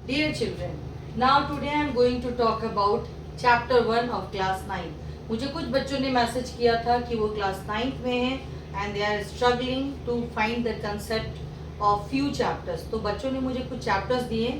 Dear children, now today I am going to talk about chapter 1 of class 9. मुझे कुछ बच्चों ने message किया था कि वो क्लास 9th में हैं and they are struggling to find the concept of few chapters. तो बच्चों ने मुझे कुछ चैप्टर्स दिए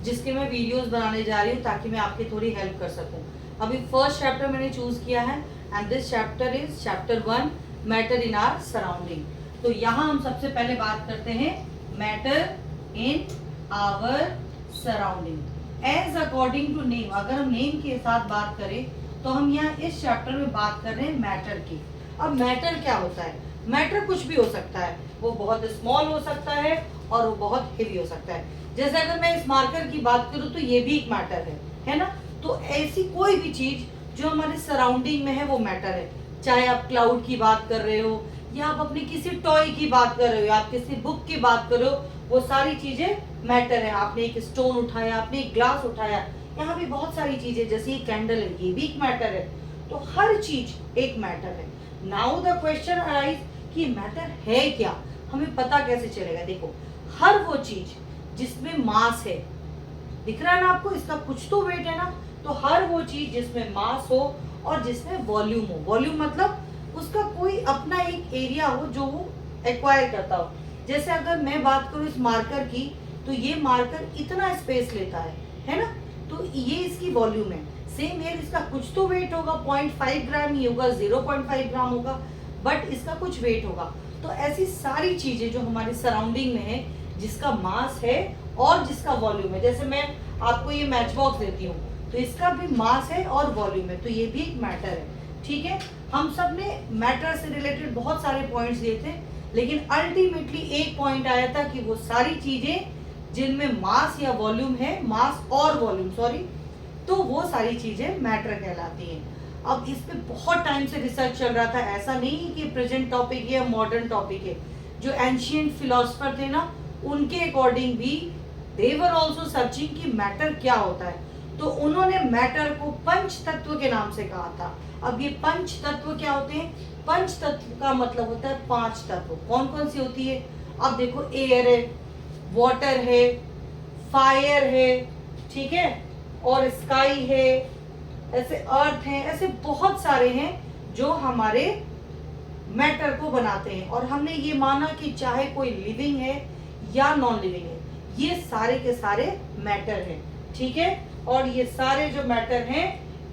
जिसके मैं वीडियोस बनाने जा रही हूँ ताकि मैं आपकी थोड़ी हेल्प कर सकूँ. अभी फर्स्ट चैप्टर मैंने चूज किया है and this chapter is chapter 1 matter in our surrounding. तो यहाँ हम सबसे पहले बात करते हैं matter in our surrounding as according to name. अगर हम नेम के साथ बात करें तो हम यहाँ इस चैप्टर में बात कर रहे हैं मैटर की. अब मैटर क्या होता है? मैटर कुछ भी हो सकता है. वो बहुत स्मॉल हो सकता है और वो बहुत हेवी हो सकता है. जैसे अगर मैं इस मार्कर की बात करूँ तो ये भी एक मैटर है ना. तो ऐसी कोई भी चीज जो हमारे सराउंडिंग में है वो मैटर है. चाहे आप क्लाउड की बात कर रहे हो या आप अपनी किसी टॉय की बात कर रहे हो या आप किसी बुक की बात कर रहे हो, वो सारी चीजें मैटर है. आपने एक स्टोन उठाया, आपने एक ग्लास उठाया, यहाँ भी बहुत सारी चीजें, जैसे ये कैंडल है, ये भी एक मैटर है. तो हर चीज एक मैटर है. नाउ द क्वेश्चन अराइज कि मैटर है क्या, हमें पता कैसे चलेगा. देखो, हर वो चीज जिसमें मास है, दिख रहा है ना आपको, इसका कुछ तो वेट है ना. तो हर वो चीज जिसमें मास हो और जिसमें वॉल्यूम हो. वॉल्यूम मतलब उसका कोई अपना एक एरिया हो जो वो एक्वायर करता हो. जैसे अगर मैं बात करूं इस मार्कर की, तो ये मार्कर इतना स्पेस लेता है ना. तो ये इसकी वॉल्यूम है. सेम है, इसका कुछ तो वेट होगा. 0.5 ग्राम ही होगा, 0.5 ग्राम होगा, बट इसका कुछ वेट होगा. तो ऐसी सारी चीजें जो हमारी सराउंडिंग में है, जिसका मास है और जिसका वॉल्यूम है. जैसे मैं आपको ये मैच बॉक्स देती हूँ, तो इसका भी मास है और वॉल्यूम है, तो ये भी एक मैटर है. ठीक है, हम सब ने मैटर से रिलेटेड बहुत सारे पॉइंट्स दिए थे, लेकिन अल्टीमेटली एक पॉइंट आया था कि वो सारी चीजें जिनमें मास या वॉल्यूम है, मास और वॉल्यूम सॉरी, तो वो सारी चीजें मैटर कहलाती हैं. अब इस पे बहुत टाइम से रिसर्च चल रहा था. ऐसा नहीं कि प्रेजेंट टॉपिक है, मॉडर्न टॉपिक है. जो एंशिएंट फिलोसफर थे ना, उनके अकॉर्डिंग भी दे वर आल्सो सर्चिंग कि मैटर क्या होता है. तो उन्होंने मैटर को पंच तत्व के नाम से कहा था. अब ये पंच तत्व क्या होते हैं? पंच तत्व का मतलब होता है 5 तत्व. कौन कौन सी होती है? अब देखो, एयर है, वाटर है, फायर है, ठीक है, और स्काई है, ऐसे अर्थ है, ऐसे बहुत सारे हैं जो हमारे मैटर को बनाते हैं. और हमने ये माना कि चाहे कोई लिविंग है या नॉन लिविंग है, ये सारे के सारे मैटर हैं. ठीक है, और ये सारे जो मैटर हैं,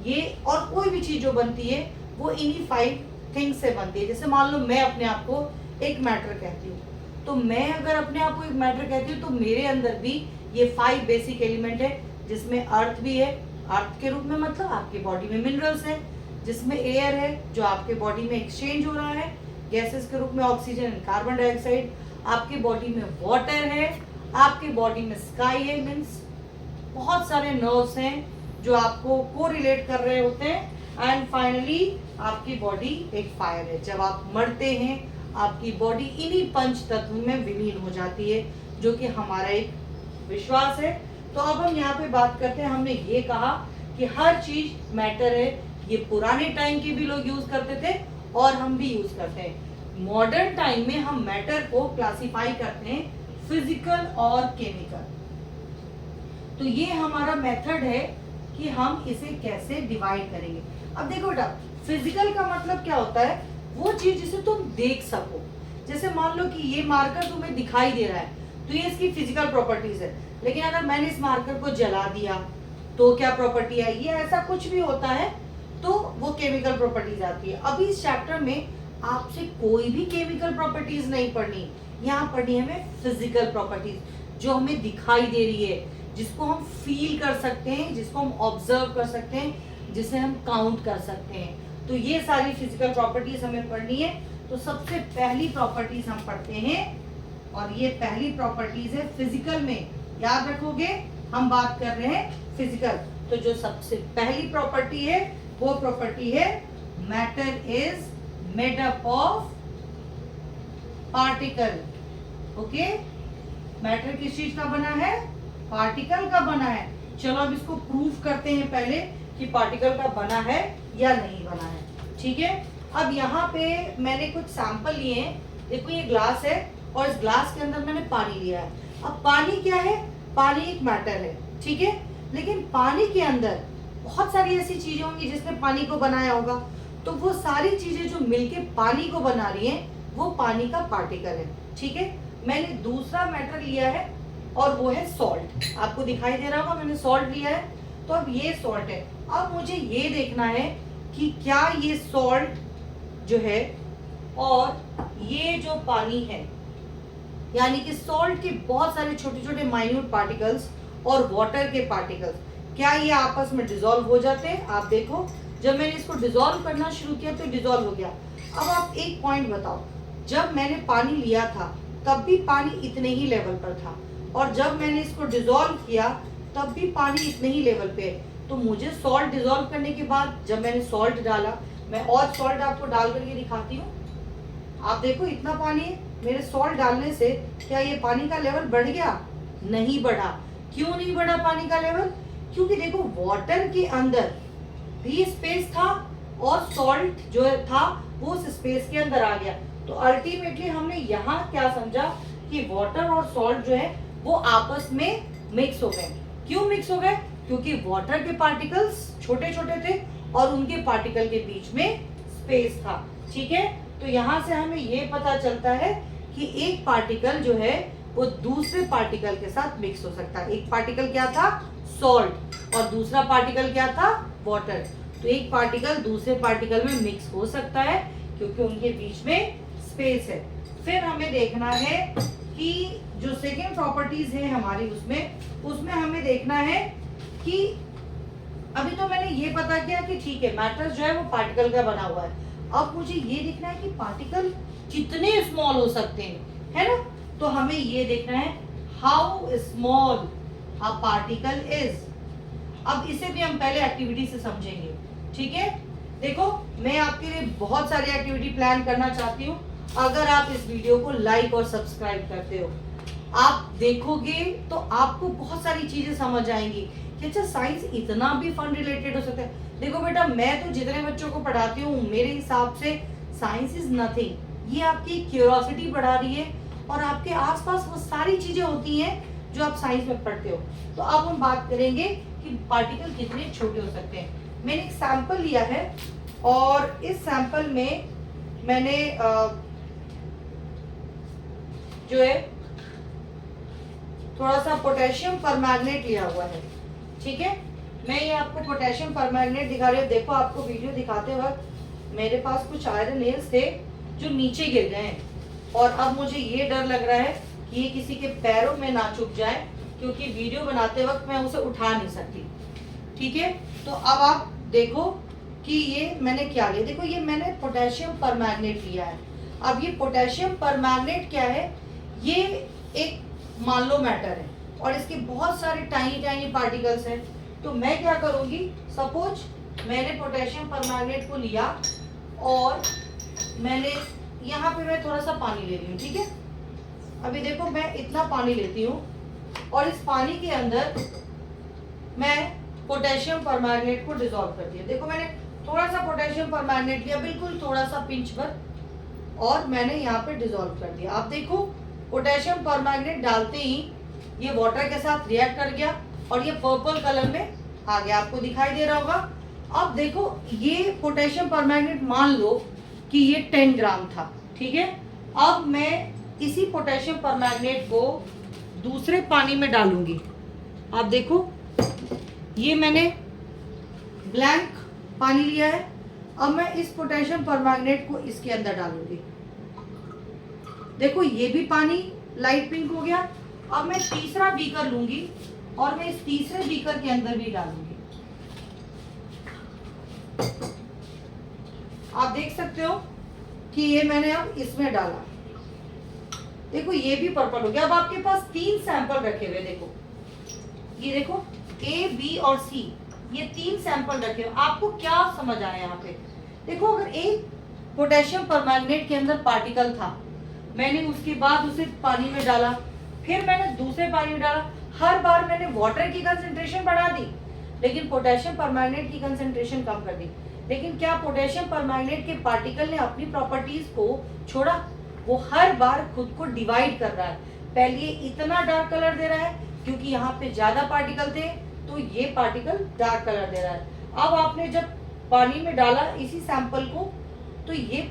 ये और कोई भी चीज जो बनती है वो इन्हीं 5 थिंग्स से बनती है. जैसे मान लो मैं अपने आप को एक मैटर कहती हूँ, तो मैं अगर अपने आप को एक मैटर कहती हूँ तो मेरे अंदर भी ये 5 बेसिक एलिमेंट है, जिसमें अर्थ भी है. अर्थ के रूप में मतलब आपकी बॉडी में मिनरल्स है, जिसमें एयर है जो आपके बॉडी में एक्सचेंज हो रहा है गैसेस के रूप में, ऑक्सीजन एंड कार्बन डाइऑक्साइड. आपके बॉडी में वाटर है, आपके बॉडी में स्काई है, मीन्स बहुत सारे नर्व्स हैं जो आपको कोरिलेट कर रहे होते हैं. एंड फाइनली आपकी बॉडी एक फायर है. जब आप मरते हैं, आपकी बॉडी इन्हीं पंच तत्व में विलीन हो जाती है, जो कि हमारा एक विश्वास है. तो अब हम यहाँ पे बात करते हैं. हमने ये कहा कि हर चीज मैटर है. ये पुराने टाइम के भी लोग यूज करते थे और हम भी यूज करते हैं. मॉडर्न टाइम में हम मैटर को क्लासिफाई करते हैं फिजिकल और केमिकल. तो ये हमारा मेथड है कि हम इसे कैसे डिवाइड करेंगे. अब देखो बेटा, फिजिकल का मतलब क्या होता है? वो चीज जिसे तुम देख सको. जैसे मान लो कि ये मार्कर तुम्हें दिखाई दे रहा है, तो ये इसकी फिजिकल प्रॉपर्टीज है. लेकिन अगर मैंने इस मार्कर को जला दिया तो क्या प्रॉपर्टी आएगी? ऐसा कुछ भी होता है तो वो केमिकल प्रॉपर्टीज आती है. अभी इस चैप्टर में आपसे कोई भी केमिकल प्रॉपर्टीज नहीं पढ़नी, यहाँ पढ़नी है हमें फिजिकल प्रॉपर्टीज, जो हमें दिखाई दे रही है, जिसको हम फील कर सकते हैं, जिसको हम ऑब्जर्व कर सकते हैं, जिसे हम काउंट कर सकते हैं. तो ये सारी फिजिकल प्रॉपर्टीज हमें पढ़नी है. तो सबसे पहली प्रॉपर्टीज हम पढ़ते हैं, और ये पहली प्रॉपर्टीज है फिजिकल में. याद रखोगे, हम बात कर रहे हैं फिजिकल. तो जो सबसे पहली प्रॉपर्टी है वो प्रॉपर्टी है matter is made up of particle. Okay, matter किस चीज का बना है? पार्टिकल का बना है. चलो अब इसको प्रूफ करते हैं पहले कि पार्टिकल का बना है या नहीं बना है. ठीक है, अब यहाँ पे मैंने कुछ सैंपल लिए हैं. देखो, ये ग्लास है और इस ग्लास के अंदर मैंने पानी लिया है. अब पानी क्या है? पानी एक मैटर है. ठीक है। लेकिन पानी के अंदर बहुत सारी ऐसी चीजें होंगी जिसने पानी को बनाया होगा, तो वो सारी चीजें जो मिलके पानी को बना रही हैं वो पानी का पार्टिकल है, ठीक है। मैंने दूसरा मैटर लिया है और वो है सॉल्ट। आपको दिखाई दे रहा होगा मैंने सॉल्ट लिया है, तो अब ये सॉल्ट है। अब मुझे ये देखना है कि क्या ये सॉल्ट जो है और ये जो पानी है, यानी कि सॉल्ट के बहुत सारे छोटे छोटे माइन्यूट पार्टिकल्स और वाटर के पार्टिकल्स, क्या ये आपस में डिसॉल्व हो जाते हैं? आप देखो जब मैंने इसको डिसॉल्व करना शुरू किया तो डिसॉल्व हो गया। अब आप एक पॉइंट बताओ, जब मैंने पानी लिया था तब भी पानी इतने ही लेवल पर था, और जब मैंने इसको डिसॉल्व किया तब भी पानी इतने ही लेवल पे है। तो मुझे सॉल्ट डिसॉल्व करने के बाद जब मैंने सॉल्ट डाला, मैं और सॉल्ट आपको डाल करके दिखाती हूँ। आप देखो इतना पानी है, मेरे सॉल्ट डालने से क्या ये पानी का लेवल बढ़ गया? नहीं बढ़ा। क्यों नहीं बढ़ा पानी का लेवल? क्योंकि देखो वाटर के अंदर भी स्पेस था और सॉल्ट जो था वो उस स्पेस के अंदर आ गया। तो अल्टीमेटली हमने यहाँ क्या समझा कि वाटर और सॉल्ट जो है वो आपस में मिक्स हो गए। क्यों मिक्स हो गए? क्योंकि वाटर के पार्टिकल्स छोटे छोटे थे और उनके पार्टिकल के बीच में स्पेस था, ठीक है। तो यहाँ से हमें ये पता चलता है कि एक पार्टिकल जो है वो दूसरे पार्टिकल के साथ मिक्स हो सकता है। एक पार्टिकल क्या था? सॉल्ट, और दूसरा पार्टिकल क्या था? वाटर। तो एक पार्टिकल दूसरे पार्टिकल में मिक्स हो सकता है क्योंकि उनके बीच में स्पेस है। फिर हमें देखना है कि जो सेकेंड प्रॉपर्टीज है हमारी उसमें हमें देखना है कि अभी तो मैंने ये पता किया कि ठीक है मैटर जो है वो पार्टिकल का बना हुआ है। अब मुझे ये देखना है कि पार्टिकल कितने स्मॉल हो सकते हैं, है ना। तो हमें ये देखना है how small a particle is. अब इसे भी हम पहले एक्टिविटी से समझेंगे, ठीक है। देखो मैं आपके लिए बहुत सारी एक्टिविटी प्लान करना चाहती हूँ। अगर आप इस वीडियो को लाइक और सब्सक्राइब करते हो, आप देखोगे तो आपको बहुत सारी चीजें समझ आएंगी कि अच्छा साइंस इतना भी फन रिलेटेड हो सकता है। देखो बेटा, मैं तो जितने बच्चों को पढ़ाती हूँ मेरे हिसाब से साइंस इज नथिंग। ये आपकी क्यूरियोसिटी बढ़ा रही है और आपके आसपास वो सारी चीजें होती हैं जो आप साइंस में पढ़ते हो। तो अब हम बात करेंगे कि पार्टिकल कितने छोटे हो सकते हैं। मैंने एक सैंपल लिया है और इस सैंपल में मैंने जो है थोड़ा सा पोटेशियम परमैंगनेट लिया हुआ है, ठीक है। मैं ये आपको पोटेशियम परमैंगनेट दिखा रही हूँ। देखो आपको वीडियो दिखाते वक्त मेरे पास कुछ आयरन नेल्स थे जो नीचे गिर गए हैं, और अब मुझे ये डर लग रहा है कि ये किसी के पैरों में ना चुभ जाए, क्योंकि वीडियो बनाते वक्त मैं उसे उठा नहीं सकती, ठीक है। तो अब आप देखो कि ये मैंने क्या लिया। देखो ये मैंने पोटेशियम परमैंगनेट लिया है। अब ये पोटेशियम परमैंगनेट क्या है? ये एक मान लो मैटर है और इसके बहुत सारे टाइनी टाइनी पार्टिकल्स हैं। तो मैं क्या करूंगी, सपोज मैंने पोटेशियम परमैंगनेट को लिया और मैंने यहाँ पे मैं थोड़ा सा पानी ले रही हूँ, ठीक है। अभी देखो मैं इतना पानी लेती हूँ और इस पानी के अंदर मैं पोटेशियम परमैंगनेट को डिसॉल्व कर दिया। देखो मैंने थोड़ा सा पोटेशियम परमैंगनेट लिया, बिल्कुल थोड़ा सा पिंच भर, और मैंने यहाँ पे डिसॉल्व कर दिया। आप देखो पोटेशियम परमैंगनेट डालते ही ये वाटर के साथ रिएक्ट कर गया और ये पर्पल कलर में आ गया, आपको दिखाई दे रहा होगा। अब देखो ये पोटेशियम परमैंगनेट मान लो कि ये 10 ग्राम था, ठीक है। अब मैं इसी पोटेशियम परमैंगनेट को दूसरे पानी में डालूंगी। आप देखो ये मैंने ब्लैंक पानी लिया है। अब मैं इस पोटेशियम परमैंगनेट को इसके अंदर डालूंगी। देखो ये भी पानी लाइट पिंक हो गया। अब मैं तीसरा बीकर लूंगी और मैं इस तीसरे बीकर के अंदर भी डालूंगी। आप देख सकते हो कि ये मैंने अब इसमें डाला। देखो ये भी पर्पल हो गया। अब आपके पास 3 सैंपल रखे हुए, देखो ये देखो ए बी और सी, ये 3 सैंपल रखे हुए। आपको क्या समझ आया यहाँ पे? देखो अगर एक पोटेशियम परमैंगनेट के अंदर पार्टिकल था, मैंने उसके बाद उसे पानी में डाला, फिर मैंने दूसरे पानी में डाला, हर बार मैंने वाटर की कंसेंट्रेशन बढ़ा दी लेकिन पोटेशियम परमैंगनेट की कंसेंट्रेशन कम कर दी। लेकिन क्या पोटेशियम परमैंगनेट के पार्टिकल ने अपनी प्रॉपर्टीज को छोड़ा? वो हर बार खुद को डिवाइड कर रहा है। पहले ये इतना डार्क कलर दे रहा है, क्योंकि यहाँ पे ज्यादा पार्टिकल थे तो ये पार्टिकल डार्क कलर दे रहा है। अब आपने जब पानी में डाला इसी सैंपल को तो ये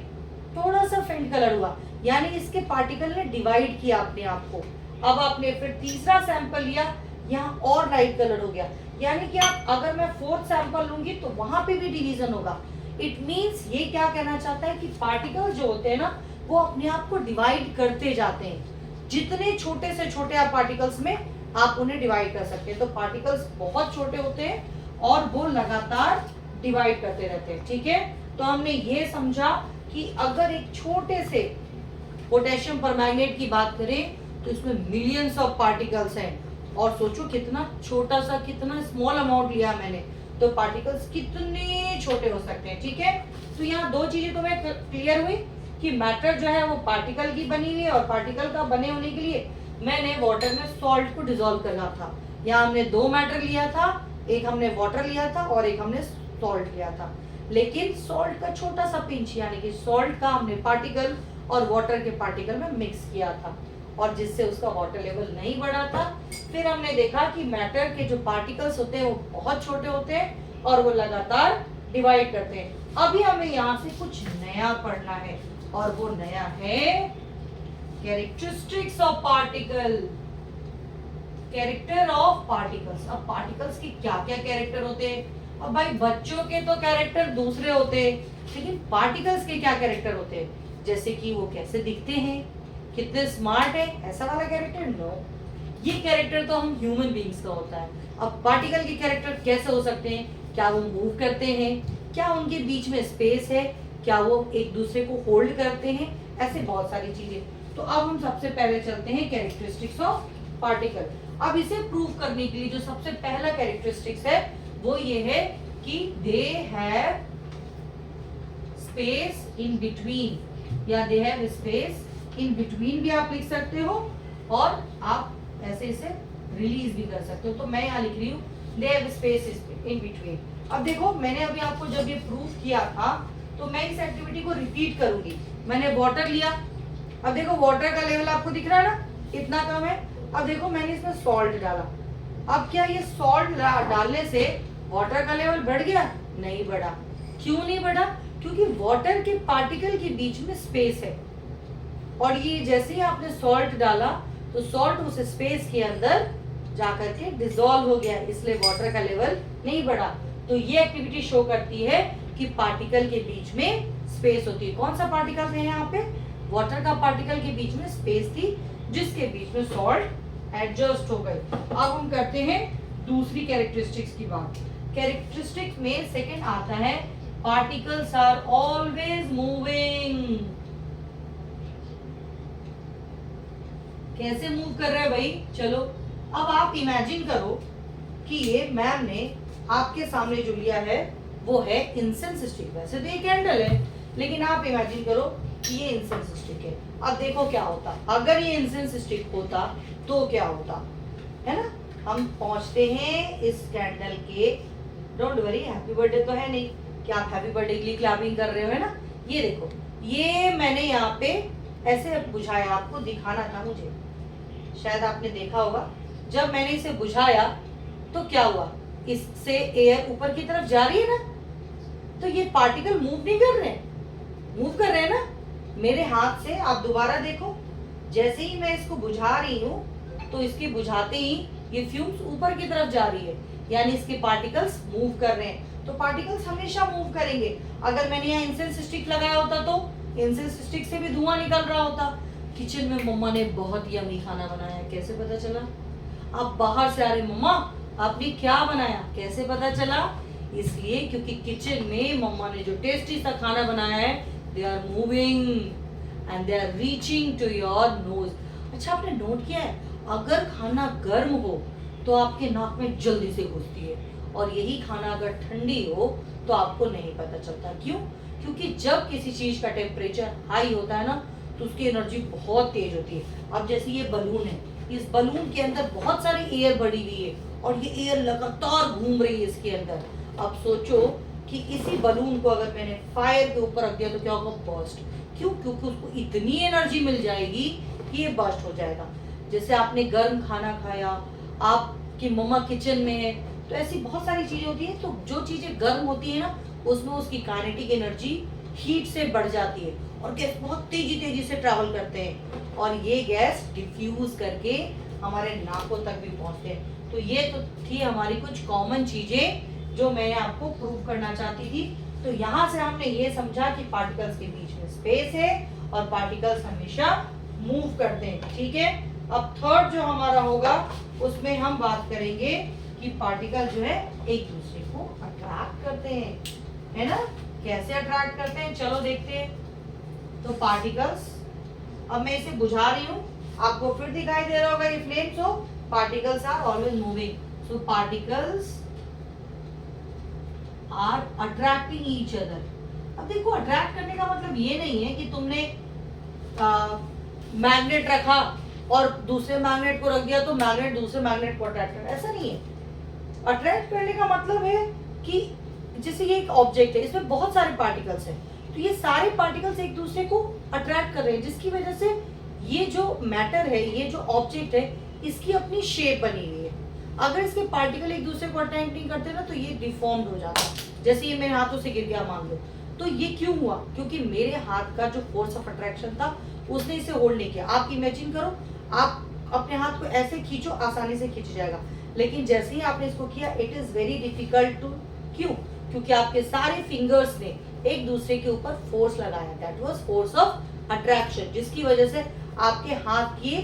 थोड़ा सा फेंट कलर हुआ, यानी इसके पार्टिकल ने डिवाइड किया अपने आप को। अब आपने फिर तीसरा सैंपल लिया, यहाँ और लाइट कलर हो गया, यानी कि आप अगर मैं फोर्थ सैंपल लूंगी तो वहां पे भी डिवीजन होगा। इट मींस ये क्या कहना चाहता है कि पार्टिकल जो होते हैं ना वो अपने आप को डिवाइड करते जाते हैं। जितने छोटे से छोटे आप पार्टिकल्स में आप उन्हें डिवाइड कर सकते हैं। तो पार्टिकल्स बहुत छोटे होते हैं और वो लगातार डिवाइड करते रहते हैं। ठीक है, तो हमने ये समझा कि अगर एक छोटे से पोटेशियम परमैंगनेट की बात करें तो इसमें मिलियंस ऑफ पार्टिकल्स हैं, और सोचो कितना छोटा सा, कितना स्मॉल अमाउंट लिया मैंने, तो पार्टिकल्स कितने छोटे हो सकते हैं। ठीक है, तो यहाँ दो चीजें तुम्हें क्लियर हुई कि मैटर जो है वो पार्टिकल की बनी हुई है, और पार्टिकल का बने होने के लिए मैंने वाटर में सॉल्ट को डिसॉल्व करना था। यहाँ हमने दो मैटर लिया था, एक हमने वाटर लिया था और एक हमने सॉल्ट लिया था, लेकिन सॉल्ट का छोटा सा पिंच, यानी कि सॉल्ट का हमने पार्टिकल और वाटर के पार्टिकल में मिक्स किया था, और जिससे उसका वाटर लेवल नहीं बढ़ा था। फिर हमने देखा कि मैटर के जो पार्टिकल्स होते हैं वो बहुत छोटे होते हैं और वो लगातार डिवाइड करते हैं। अभी हमें यहाँ से कुछ नया पढ़ना है, और वो नया है characteristics of particle. Character of particles. अब पार्टिकल्स के क्या क्या कैरेक्टर होते हैं? अब भाई बच्चों के तो कैरेक्टर दूसरे होते हैं, लेकिन पार्टिकल्स के क्या कैरेक्टर होते हैं? जैसे कि वो कैसे दिखते हैं, कितने स्मार्ट है, ऐसा वाला कैरेक्टर? नो, ये कैरेक्टर तो हम ह्यूमन बीइंग्स का होता है। अब पार्टिकल के कैरेक्टर कैसे हो सकते हैं? क्या वो मूव करते हैं? क्या उनके बीच में स्पेस है? क्या वो एक दूसरे को होल्ड करते हैं? ऐसे बहुत सारी चीजें। तो अब हम सबसे पहले चलते हैं कैरेक्टरिस्टिक्स ऑफ पार्टिकल। अब इसे प्रूव करने के लिए जो सबसे पहला कैरेक्टरिस्टिक्स है वो ये है कि they have space in between, या they have space in between भी आप लिख सकते हो, और आप ऐसे इसे रिलीज भी कर सकते हो। तो मैं यहाँ लिख रही हूँ दे हैव स्पेस इन बिटवीन। अब देखो, मैंने अभी आपको जब ये प्रूव किया था तो मैं इस एक्टिविटी को रिपीट करूंगी। मैंने वाटर लिया, अब देखो वाटर का लेवल आपको दिख रहा है ना, इतना कम है। अब देखो मैंने इसमें सॉल्ट डाला, अब क्या ये सॉल्ट डालने से वाटर का लेवल बढ़ गया? नहीं बढ़ा। क्यों नहीं बढ़ा? क्योंकि वाटर के पार्टिकल के बीच में स्पेस है, और ये जैसे ही आपने सॉल्ट डाला तो सॉल्ट उस स्पेस के अंदर जाकर के डिसॉल्व हो गया, इसलिए वाटर का लेवल नहीं बढ़ा। तो ये एक्टिविटी शो करती है कि पार्टिकल के बीच में स्पेस होती है। कौन सा पार्टिकल है यहाँ पे? वाटर का पार्टिकल के बीच में स्पेस थी, जिसके बीच में सॉल्ट एडजस्ट हो गए। अब हम करते हैं दूसरी कैरेक्टरिस्टिक्स की बात। कैरेक्टरिस्टिक्स में सेकंड आता है पार्टिकल्स आर ऑलवेज मूविंग। कैसे मूव कर रहा है भाई? चलो अब आप इमेजिन करो कि ये मैम ने आपके सामने जो लिया है वो है इंसेंस स्टिक। वैसे तो ये कैंडल है, लेकिन आप इमेजिन करो कि ये इंसेंस स्टिक है। अब देखो क्या होता अगर ये इंसेंस स्टिक होता तो क्या होता, है ना? हम पहुंचते हैं इस कैंडल के, डोंट वरी हैप्पी बर्थडे तो है नहीं कि आप हैप्पी बर्थडे के लिए क्लैपिंग कर रहे हो, है ना? ये देखो, ये मैंने यहाँ पे ऐसे बुझाया, आपको दिखाना था मुझे, शायद आपने देखा होगा। जब मैंने इसे बुझाया तो क्या हुआ, इससे एयर ऊपर की तरफ जा रही है ना, तो ये पार्टिकल मूव नहीं कर रहे हैं, मूव कर रहे हैं ना मेरे हाथ से। आप दोबारा देखो, जैसे ही मैं इसको बुझा रही हूँ तो इसके बुझाते ही ये फ्यूम्स ऊपर की तरफ जा रही है, यानी इसके पार्टिकल्स मूव कर रहे हैं। तो पार्टिकल्स हमेशा मूव करेंगे। अगर मैंने यहाँ इंसेंस स्टिक लगाया होता तो इंसेंस स्टिक से भी धुआं निकल रहा होता। किचन में मम्मा ने बहुत यम्मी खाना बनाया, कैसे पता चला? आप बाहर से आ रहे, मम्मा आपने क्या बनाया, कैसे पता चला? इसलिए क्योंकि किचन में मम्मा ने जो टेस्टी सा खाना बनाया है, they are moving and they are reaching to your nose. अच्छा, आपने नोट किया है अगर खाना गर्म हो तो आपके नाक में जल्दी से घुसती है, और यही खाना अगर ठंडी हो तो आपको नहीं पता चलता। क्यों? क्योंकि जब किसी चीज का टेम्परेचर हाई होता है ना तो उसकी एनर्जी बहुत तेज होती है। अब जैसे ये बलून है, इस बलून के अंदर बहुत सारी एयर भरी हुई है और ये एयर लगातार घूम रही है इसके अंदर। अब सोचो कि इसी बलून को अगर मैंने फायर के ऊपर रख दिया तो क्या होगा? बर्स्ट। क्यों? क्योंकि उसको इतनी एनर्जी मिल जाएगी कि ये बर्स्ट हो जाएगा। जैसे आपने गर्म खाना खाया, आपकी मम्मा किचन में है, तो ऐसी बहुत सारी चीजें होती है। तो जो चीजें गर्म होती है ना, उसमें उसकी काइनेटिक एनर्जी हीट से बढ़ जाती है और गैस बहुत तेजी तेजी से ट्रैवल करते हैं और ये गैस डिफ्यूज करके हमारे नाकों तक भी पहुंचते हैं। तो ये तो थी हमारी कुछ कॉमन चीजें जो मैंने आपको प्रूव करना चाहती थी। तो यहाँ से हमने ये समझा कि पार्टिकल्स के बीच में स्पेस है और पार्टिकल्स हमेशा मूव करते हैं, ठीक है। अब थर्ड जो हमारा होगा उसमें हम बात करेंगे कि पार्टिकल जो है एक दूसरे को अट्रैक्ट करते हैं, है ना। कैसे अट्रैक्ट करते हैं, चलो देखते हैं। तो पार्टिकल्स, अब मैं इसे बुझा रही हूँ, आपको फिर दिखाई दे रहा होगा ये flame. So particles are always moving, so particles are attracting each other. अब देखो, अट्रैक्ट करने का मतलब ये नहीं है कि तुमने मैग्नेट रखा और दूसरे मैग्नेट को रख दिया तो मैग्नेट दूसरे मैग्नेट को अट्रैक्ट कर, ऐसा नहीं है। अट्रैक्ट करने का मतलब है कि जैसे ये एक ऑब्जेक्ट है, इसमें बहुत सारे पार्टिकल्स हैं, तो ये सारे पार्टिकल्स एक दूसरे को अट्रैक्ट कर रहे हैं, जिसकी वजह से ये जो मैटर है, ये जो ऑब्जेक्ट है, इसकी अपनी शेप बनी हुई है। अगर इसके पार्टिकल एक दूसरे को अट्रैक्ट नहीं करते ना, तो ये डिफॉर्म्ड हो जाता है। जैसे ये मेरे हाथों से गिर गया मान लो, तो ये क्यों हुआ? क्योंकि मेरे हाथ का जो फोर्स ऑफ अट्रैक्शन था उसने इसे होल्ड नहीं किया। आप इमेजिन करो, आप अपने हाथ को ऐसे खींचो, आसानी से खींच जाएगा, लेकिन जैसे ही आपने इसको किया, it is very difficult to, क्यों? क्योंकि आपके सारे फिंगर्स ने एक दूसरे के ऊपर फोर्स लगाया, that was force of attraction, जिसकी वजह से आपके हाथ की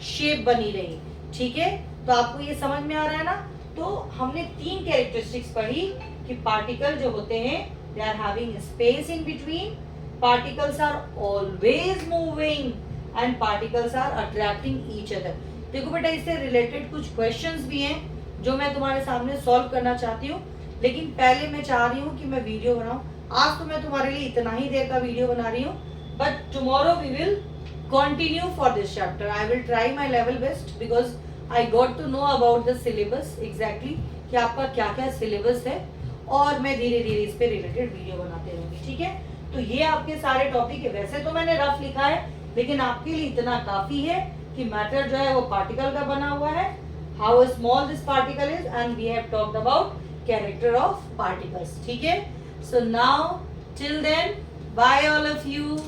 शेप बनी रही, ठीक है। तो आपको ये समझ में आ रहा है ना। तो हमने 3 कैरेक्टरिस्टिक्स पढ़ी कि पार्टिकल जो होते हैं, they are having space in between, particles are always moving and particles are attracting each other. देखो बेटा, इससे रिलेटेड कुछ क्वेश्चंस भी हैं जो मैं तुम्हारे सामने सॉल्व करना चाहती हूँ, लेकिन पहले मैं चाह रही हूँ कि मैं वीडियो बनाऊं। आज तो मैं तुम्हारे लिए इतना ही देर का वीडियो बना रही हूँ, but tomorrow we will continue for this chapter. I will try my level best because I got to know about the syllabus exactly, कि आपका क्या क्या सिलेबस है, और मैं धीरे धीरे इस पे रिलेटेड वीडियो बनाते रहूंगी, ठीक है। तो ये आपके सारे टॉपिक है। वैसे तो मैंने रफ लिखा है, लेकिन आपके लिए इतना काफी है कि मैटर जो है वो पार्टिकल का बना हुआ है, how small this particle is, and we have talked about character of particles, ठीक है। So now till then, bye all of you.